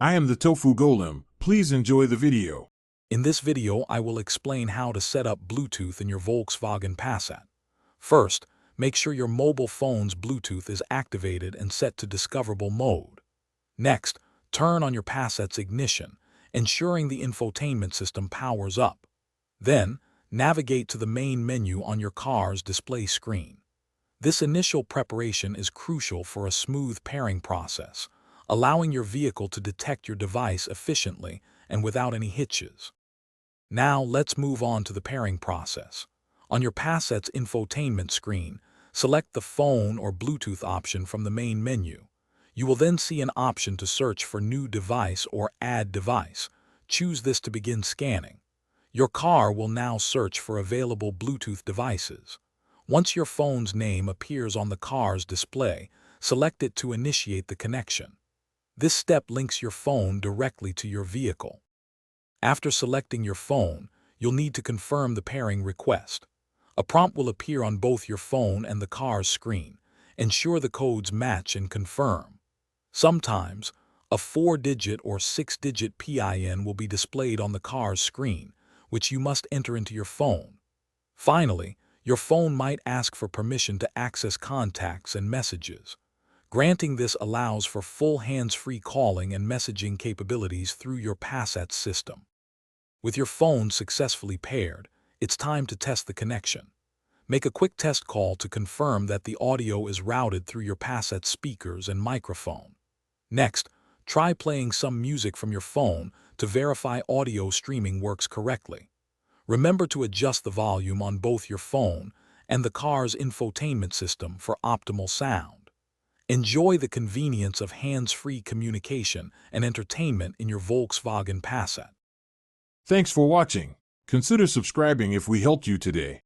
I am the Tofu Golem. Please enjoy the video. In this video, I will explain how to set up Bluetooth in your Volkswagen Passat. First, make sure your mobile phone's Bluetooth is activated and set to discoverable mode. Next, turn on your Passat's ignition, ensuring the infotainment system powers up. Then, navigate to the main menu on your car's display screen. This initial preparation is crucial for a smooth pairing process, allowing your vehicle to detect your device efficiently and without any hitches. Now let's move on to the pairing process. On your Passat's infotainment screen, select the phone or Bluetooth option from the main menu. You will then see an option to search for New Device or Add Device. Choose this to begin scanning. Your car will now search for available Bluetooth devices. Once your phone's name appears on the car's display, select it to initiate the connection. This step links your phone directly to your vehicle. After selecting your phone, you'll need to confirm the pairing request. A prompt will appear on both your phone and the car's screen. Ensure the codes match and confirm. Sometimes, a 4-digit or 6-digit PIN will be displayed on the car's screen, which you must enter into your phone. Finally, your phone might ask for permission to access contacts and messages. Granting this allows for full hands-free calling and messaging capabilities through your Passat system. With your phone successfully paired, it's time to test the connection. Make a quick test call to confirm that the audio is routed through your Passat speakers and microphone. Next, try playing some music from your phone to verify audio streaming works correctly. Remember to adjust the volume on both your phone and the car's infotainment system for optimal sound. Enjoy the convenience of hands-free communication and entertainment in your Volkswagen Passat. Thanks for watching. Consider subscribing if we helped you today.